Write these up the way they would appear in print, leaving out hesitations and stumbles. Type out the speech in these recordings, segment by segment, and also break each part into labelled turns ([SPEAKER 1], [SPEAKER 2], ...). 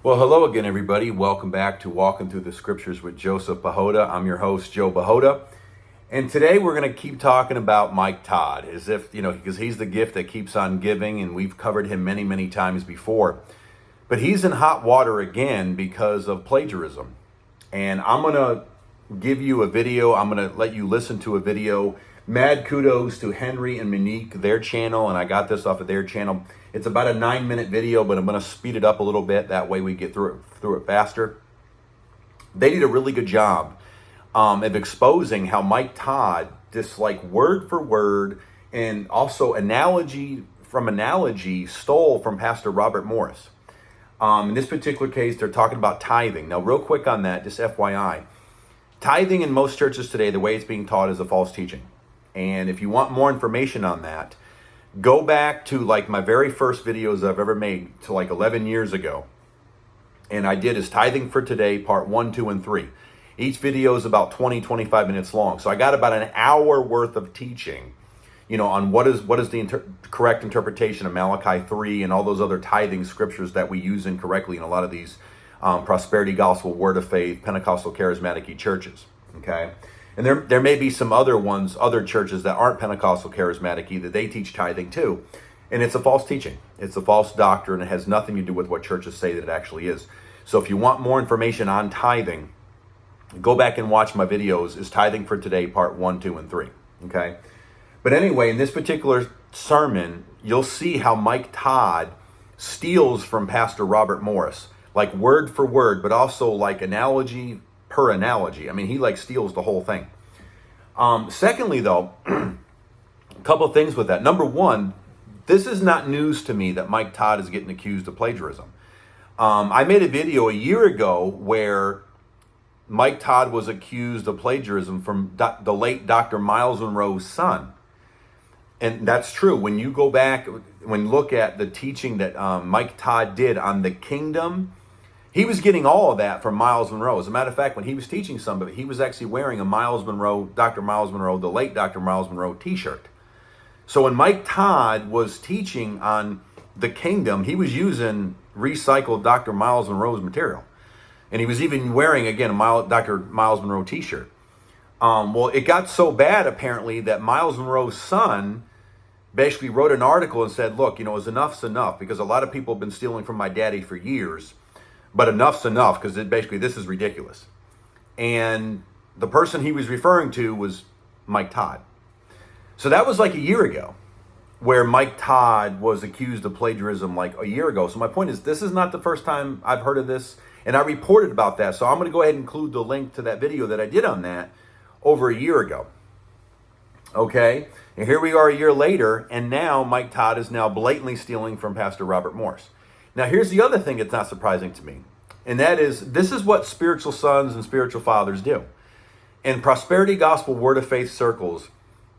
[SPEAKER 1] Well, hello again, everybody. Welcome back to Walking Through the Scriptures with Joseph Bahoda. I'm your host, Joe Bahoda. And today we're going to keep talking about Mike Todd, as if, because he's the gift that keeps on giving, and we've covered him many, many times before. But he's in hot water again because of plagiarism. And I'm going to give you a video. I'm going to let you listen to a video. Mad kudos to Henry and Monic, their channel, and I got this off of their channel. It's about a 9-minute video, but I'm going to speed it up a little bit. That way we get through it faster. They did a really good job of exposing how Mike Todd, just like word for word, and also analogy, stole from Pastor Robert Morris. In this particular case, they're talking about tithing. Now, real quick on that, just FYI, tithing in most churches today, the way it's being taught is a false teaching. And if you want more information on that, go back to like my very first videos I've ever made to like 11 years ago. And I did is Tithing for Today, part 1, 2, and 3. Each video is about 20, 25 minutes long. So I got about an hour worth of teaching, on what is the correct interpretation of Malachi 3 and all those other tithing scriptures that we use incorrectly in a lot of these prosperity gospel, word of faith, Pentecostal charismatic churches. Okay. And there may be some other churches that aren't Pentecostal charismatic that they teach tithing too. And it's a false teaching. It's a false doctrine. It has nothing to do with what churches say that it actually is. So if you want more information on tithing, go back and watch my videos. Is Tithing for Today, part 1, 2, and 3. Okay. But anyway, in this particular sermon, you'll see how Mike Todd steals from Pastor Robert Morris, like word for word, but also like analogy per analogy. I mean, he like steals the whole thing. Secondly, though, a couple of things with that. Number one, this is not news to me that Mike Todd is getting accused of plagiarism. I made a video a year ago where Mike Todd was accused of plagiarism from the late Dr. Myles Monroe's son. And that's true. When you go back, look at the teaching that Mike Todd did on the kingdom, he was getting all of that from Myles Monroe. As a matter of fact, when he was teaching somebody, he was actually wearing a Dr. Myles Monroe, the late Dr. Myles Monroe t-shirt. So when Mike Todd was teaching on the kingdom, he was using recycled Dr. Myles Monroe's material. And he was even wearing, again, a Dr. Myles Monroe t-shirt. Well, it got so bad, apparently, that Myles Monroe's son basically wrote an article and said, look, enough's enough, because a lot of people have been stealing from my daddy for years. But enough's enough, because basically this is ridiculous. And the person he was referring to was Mike Todd. So that was like a year ago, where Mike Todd was accused of plagiarism like a year ago. So my point is, this is not the first time I've heard of this, and I reported about that. So I'm going to go ahead and include the link to that video that I did on that over a year ago. Okay, and here we are a year later, and now Mike Todd is now blatantly stealing from Pastor Robert Morris. Now, here's the other thing that's not surprising to me, and that is, this is what spiritual sons and spiritual fathers do. In prosperity gospel word of faith circles,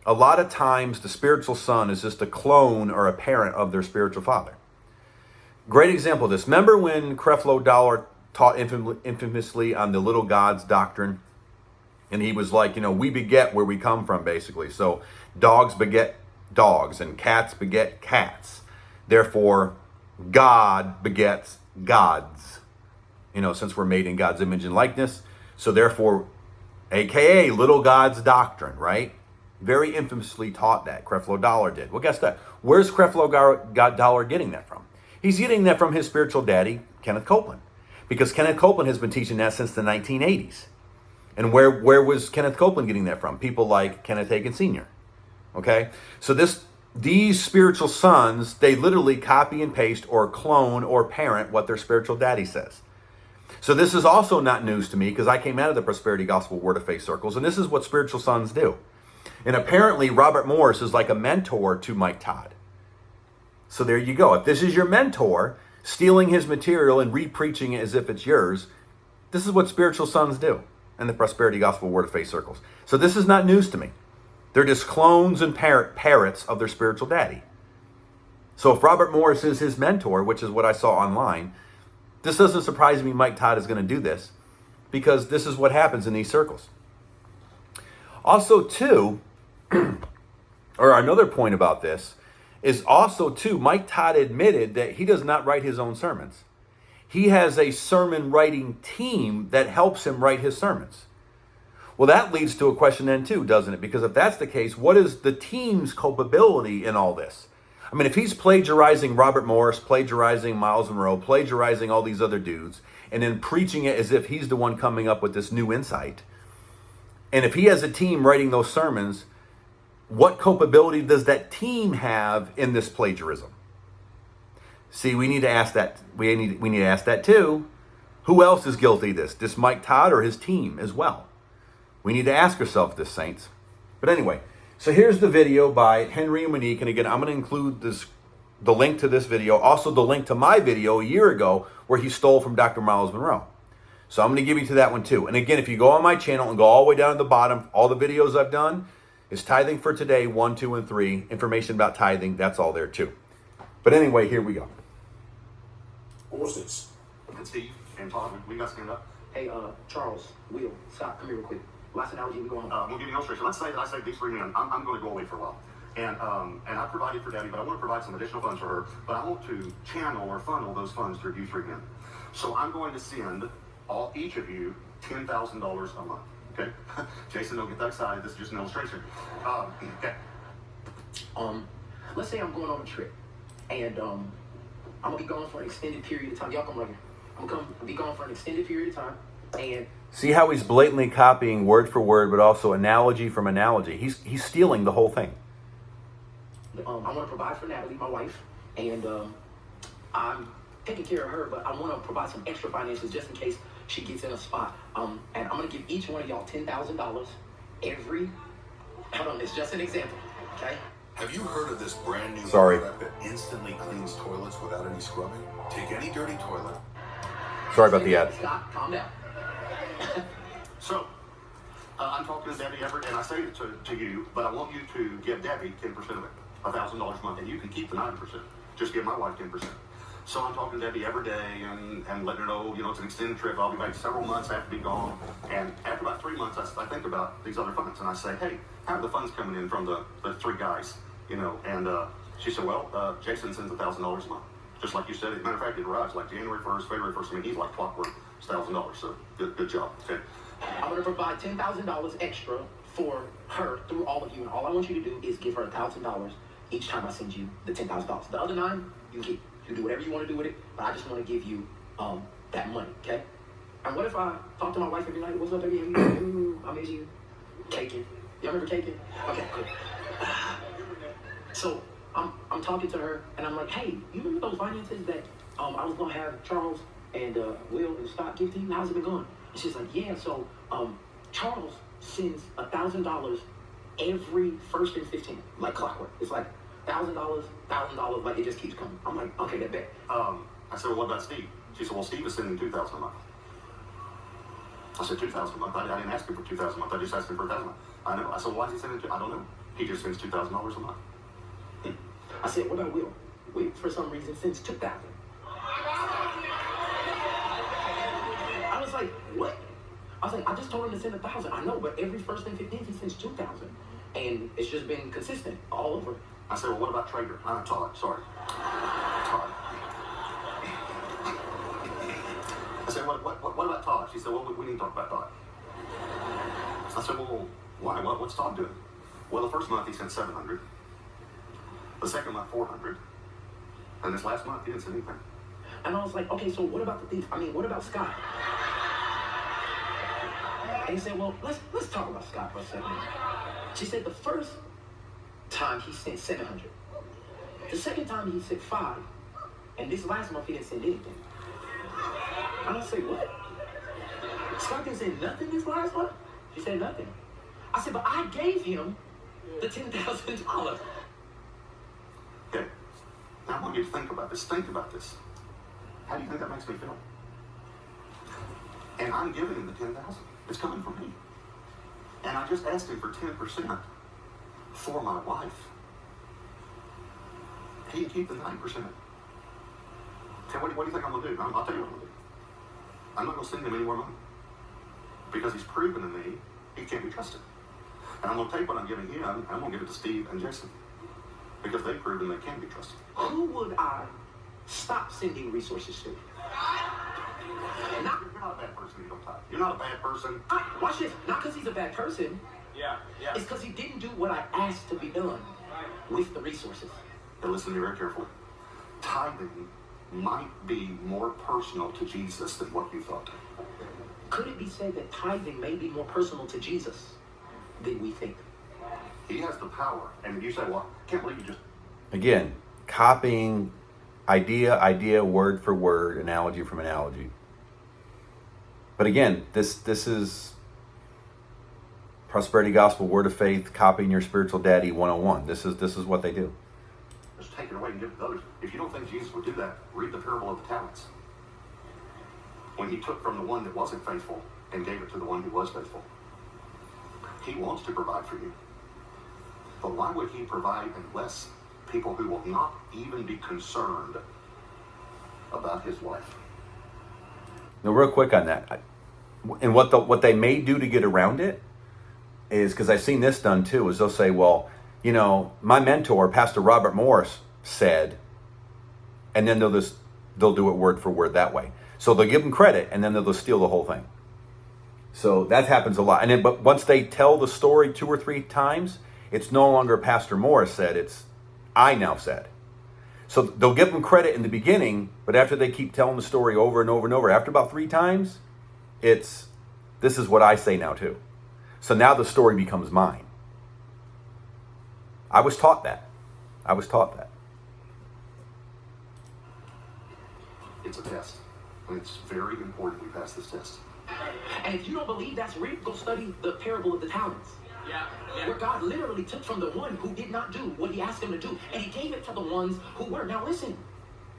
[SPEAKER 1] a lot of times the spiritual son is just a clone or a parent of their spiritual father. Great example of this. Remember when Creflo Dollar taught infamously on the little gods doctrine? And he was like, we beget where we come from, basically. So dogs beget dogs and cats beget cats. Therefore, God begets gods, since we're made in God's image and likeness. So therefore, AKA little God's doctrine, right? Very infamously taught that. Creflo Dollar did. Well, guess that. Where's Creflo Dollar getting that from? He's getting that from his spiritual daddy, Kenneth Copeland. Because Kenneth Copeland has been teaching that since the 1980s. And where was Kenneth Copeland getting that from? People like Kenneth Hagin Sr. Okay? So these spiritual sons, they literally copy and paste or clone or parent what their spiritual daddy says. So this is also not news to me, because I came out of the prosperity gospel word of faith circles, and this is what spiritual sons do. And apparently Robert Morris is like a mentor to Mike Todd. So there you go. If this is your mentor, stealing his material and re-preaching it as if it's yours, this is what spiritual sons do in the prosperity gospel word of faith circles. So this is not news to me. They're just clones and parrots of their spiritual daddy. So if Robert Morris is his mentor, which is what I saw online, this doesn't surprise me Mike Todd is going to do this, because this is what happens in these circles. Also, too, or another point about this is also, too, Mike Todd admitted that he does not write his own sermons. he has a sermon writing team that helps him write his sermons. Well, that leads to a question then too, doesn't it? Because if that's the case, what is the team's culpability in all this? I mean, if he's plagiarizing Robert Morris, plagiarizing Myles Monroe, plagiarizing all these other dudes, and then preaching it as if he's the one coming up with this new insight, and if he has a team writing those sermons, what culpability does that team have in this plagiarism? See, we need to ask that. We need to ask that too. Who else is guilty of this? This Mike Todd or his team as well? We need to ask ourselves this, saints. But anyway, so here's the video by Henry and Monic. And again, I'm going to include the link to this video, also the link to my video a year ago where he stole from Dr. Myles Monroe. So I'm going to give you to that one too. And again, if you go on my channel and go all the way down to the bottom, all the videos I've done is Tithing for Today, 1, 2, and 3. Information about tithing, that's all there too. But anyway, here we go.
[SPEAKER 2] What's this? And Steve and Todd, we got stand up.
[SPEAKER 3] Hey, Charles, Will, Scott, come here real quick. Last analogy we go on.
[SPEAKER 2] We'll give you an illustration. Let's say that I say these 3 men, I'm going to go away for a while. And I provided for Debbie, but I want to provide some additional funds for her. But I want to channel or funnel those funds through you 3 men. So I'm going to send each of you $10,000 a month. Okay? Jason, don't get that excited. This is just an illustration. Okay.
[SPEAKER 3] Let's say I'm going on a trip, and I'm gonna be gone for an extended period of time. Y'all come right here. I'm gonna be gone for an extended period of time, and
[SPEAKER 1] see how he's blatantly copying word for word, but also analogy from analogy. He's stealing the whole thing.
[SPEAKER 3] I want to provide for Natalie, my wife, and I'm taking care of her, but I want to provide some extra finances just in case she gets in a spot. And I'm going to give each one of y'all $10,000 every. Hold on, it's just an example, okay?
[SPEAKER 2] Have you heard of this brand new
[SPEAKER 1] product
[SPEAKER 2] that instantly cleans toilets without any scrubbing? Take any dirty toilet.
[SPEAKER 1] Sorry about the ad.
[SPEAKER 3] Scott, calm down.
[SPEAKER 2] So, I'm talking to Debbie Everett, and I say it to you, but I want you to give Debbie 10% of it, $1,000 a month, and you can keep the 9%. Just give my wife 10%. So I'm talking to Debbie every day and letting her know, it's an extended trip. I'll be back several months. I have to be gone. And after about 3 months, I think about these other funds. And I say, hey, how are the funds coming in from the 3 guys? And she said, well, Jason sends $1,000 a month. Just like you said. As a matter of fact, it arrives like January 1st, February 1st. I mean, he's like clockwork. It's $1,000. So good job. Okay.
[SPEAKER 3] I'm going to provide $10,000 extra for her through all of you. And all I want you to do is give her $1,000 each time I send you the $10,000. The other 9, you keep. You can do whatever you want to do with it, but I just want to give you that money, okay? And what if I talk to my wife every night? What's up, baby? I miss you. Caking. Y'all remember caking? Okay, cool. So I'm talking to her, and I'm like, hey, you remember those finances that I was going to have Charles and Will and Scott give to you? How's it been going? And she's like, yeah, so Charles sends $1,000 every 1st and 15th, like clockwork. It's like $1,000, like it just keeps coming. I'm like, okay, that bet.
[SPEAKER 2] I said, well, what about Steve? She said, well, Steve is sending $2,000 a month. I said, $2,000 a month? I didn't ask him for $2,000 a month. I just asked him for $1,000 a month. I know. I said, well, why is he sending $2,000? I don't know. He just sends $2,000 a month.
[SPEAKER 3] I said, what about Will? Will, for some reason, sends $2,000. I was like, what? I was like, I just told him to send $1,000. I know, but every 1st and 15th, he sends $2,000. And it's just been consistent all over.
[SPEAKER 2] I said, well, what about Trader? Todd, sorry. Todd. I said, what about Todd? She said, well, we need to talk about Todd. I said, well, why? What's Todd doing? Well, the first month he sent $700. The second month, $400. And this last month, he didn't send anything.
[SPEAKER 3] And I was like, okay, so what about the thief? What about Scott? And he said, well, let's talk about Scott for a second. She said the first time he sent $700. The second time he sent $5. And this last month he didn't send anything. And I said, what? Scott didn't send nothing this last month? She said nothing. I said, but I gave him the $10,000.
[SPEAKER 2] Okay. Now I want you to think about this. Think about this. How do you think that makes me feel? And I'm giving him the $10,000. It's coming from me. And I just asked him for 10% for my wife. He can keep the 9%. Okay, what do you think I'm going to do? I'll tell you what I'm going to do. I'm not going to send him any more money. Because he's proven to me he can't be trusted. And I'm going to take what I'm giving him, and I'm going to give it to Steve and Jason. Because they've proven they can be trusted.
[SPEAKER 3] Who would I stop sending resources to? Not,
[SPEAKER 2] You're not a bad person if you don't tithe. You're not a bad person.
[SPEAKER 3] watch this. Not because he's a bad person.
[SPEAKER 4] Yeah.
[SPEAKER 3] It's because he didn't do what I asked to be done with the resources.
[SPEAKER 2] But listen to me very carefully. Tithing might be more personal to Jesus than what you thought.
[SPEAKER 3] Could it be said that tithing may be more personal to Jesus than we think?
[SPEAKER 2] He has the power. And you say, well, I can't believe you just...
[SPEAKER 1] Again, copying idea, word for word, analogy from analogy. But again, this is prosperity gospel, word of faith, copying your spiritual daddy 101. This is what they do.
[SPEAKER 2] Just take it away and give it to others. If you don't think Jesus would do that, read the parable of the talents. When he took from the one that wasn't faithful and gave it to the one who was faithful. He wants to provide for you. But why would he provide and bless people who will not even be concerned about his life?
[SPEAKER 1] Now, real quick on that, and what they may do to get around it is, because I've seen this done too, is they'll say, well, my mentor, Pastor Robert Morris, said, and then they'll do it word for word that way. So they'll give them credit, and then they'll just steal the whole thing. So that happens a lot. And then, but once they tell the story 2 or 3 times, it's no longer Pastor Morris said, it's I now said. So they'll give them credit in the beginning, but after they keep telling the story over and over and over, after about 3 times, this is what I say now too. So now the story becomes mine. I was taught that.
[SPEAKER 2] It's a test. And it's very important we pass this test.
[SPEAKER 3] And if you don't believe that's real, go study the parable of the talents.
[SPEAKER 4] Yeah.
[SPEAKER 3] Where God literally took from the one who did not do what he asked him to do, and he gave it to the ones who were. Now listen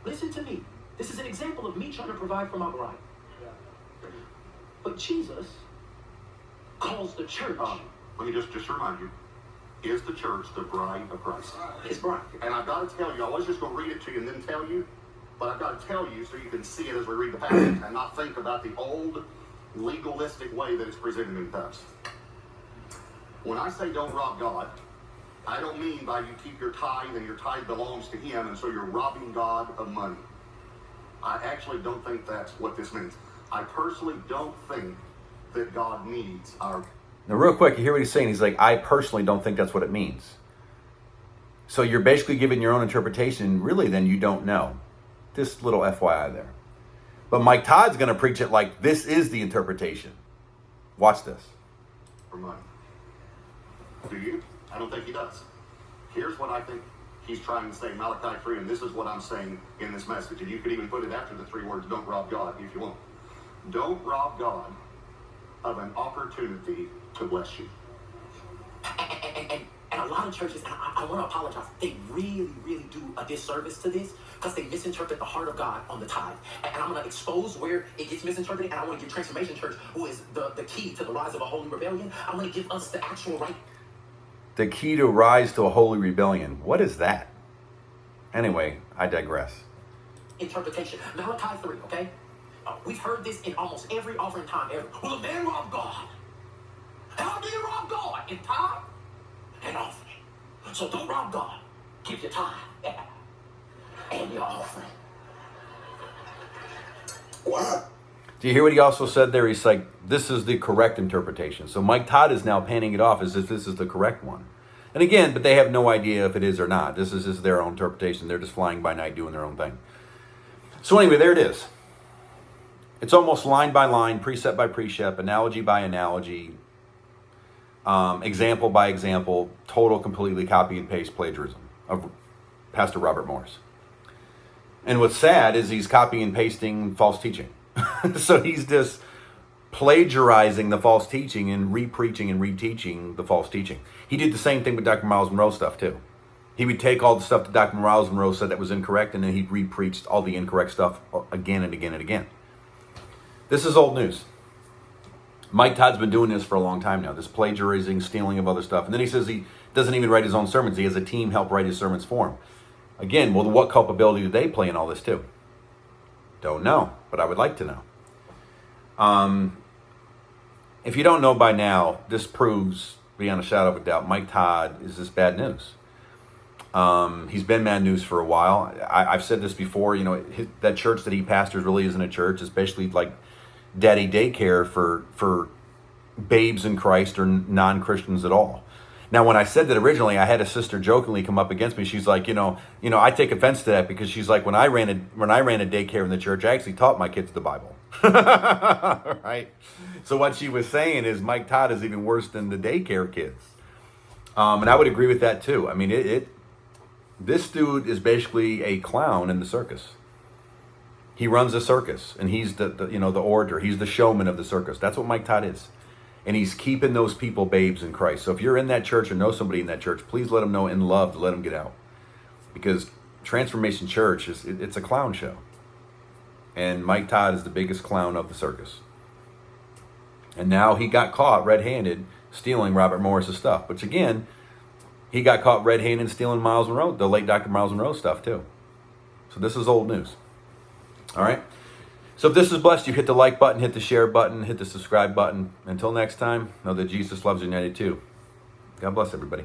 [SPEAKER 3] to me. This is an example of me trying to provide for my bride. But Jesus calls the church
[SPEAKER 2] Let me just remind you, is the church the bride of Christ?
[SPEAKER 3] his bride.
[SPEAKER 2] And I've got to tell you, I was just going to read it to you and then tell you, but I've got to tell you so you can see it as we read the passage and not think about the old legalistic way that it's presented in the text. When I say don't rob God, I don't mean by you keep your tithe and your tithe belongs to him and so you're robbing God of money. I actually don't think that's what this means. I personally don't think that God needs our...
[SPEAKER 1] Now, real quick, you hear what he's saying? He's like, I personally don't think that's what it means. So you're basically giving your own interpretation. Really, then you don't know. Just little FYI there. But Mike Todd's going to preach it like this is the interpretation. Watch this.
[SPEAKER 2] for money. Do you? I don't think he does. Here's what I think he's trying to say in Malachi 3, and this is what I'm saying in this message. And you could even put it after the 3 words, don't rob God, if you want. Don't rob God of an opportunity to bless you.
[SPEAKER 3] And a lot of churches, and I want to apologize, they really, really do a disservice to this because they misinterpret the heart of God on the tithe. And I'm going to expose where it gets misinterpreted, and I want to give Transformation Church, who is the key to the rise of a holy rebellion, I'm going to give us the actual right.
[SPEAKER 1] The key to rise to a holy rebellion. What is that? Anyway, I digress.
[SPEAKER 3] Interpretation. Malachi 3, okay? We've heard this in almost every offering time ever. Will a man rob God? How do you rob God? In tithe and offering. So don't rob God. Give your tithe and your offering. What?
[SPEAKER 1] Do you hear what he also said there? He's like, this is the correct interpretation. So Mike Todd is now panning it off as if this is the correct one. And again, but they have no idea if it is or not. This is just their own interpretation. They're just flying by night doing their own thing. So anyway, there it is. It's almost line by line, precept by precept, analogy by analogy, example by example, total completely copy and paste plagiarism of Pastor Robert Morris. And what's sad is he's copy and pasting false teaching. So he's just plagiarizing the false teaching and re-preaching and reteaching the false teaching. He did the same thing with Dr. Myles Monroe stuff too. He would take all the stuff that Dr. Myles Monroe said that was incorrect, and then he'd re-preached all the incorrect stuff again and again and again. This is old news. Mike Todd's been doing this for a long time now, this plagiarizing, stealing of other stuff. And then he says he doesn't even write his own sermons. He has a team help write his sermons for him. Again, well, what culpability do they play in all this too? Don't know, but I would like to know. If you don't know by now, this proves, beyond a shadow of a doubt, Mike Todd is this bad news. He's been Mad News for a while. I've said this before, that church that he pastors really isn't a church. It's basically like daddy daycare for babes in Christ or non-Christians at all. Now, when I said that originally, I had a sister jokingly come up against me. She's like, I take offense to that because she's like, when I ran a daycare in the church, I actually taught my kids the Bible. Right? So what she was saying is Mike Todd is even worse than the daycare kids. And I would agree with that too. I mean, this dude is basically a clown in the circus. He runs a circus, and he's the orator. He's the showman of the circus. That's what Mike Todd is. And he's keeping those people babes in Christ. So if you're in that church or know somebody in that church, please let them know in love to let them get out. Because Transformation Church, it's a clown show. And Mike Todd is the biggest clown of the circus. And now he got caught red-handed stealing Robert Morris's stuff. Which again, he got caught red-handed stealing Myles Monroe, the late Dr. Myles Monroe stuff too. So this is old news. All right. So if this has blessed you, hit the like button, hit the share button, hit the subscribe button. Until next time, know that Jesus loves you 92. God bless everybody.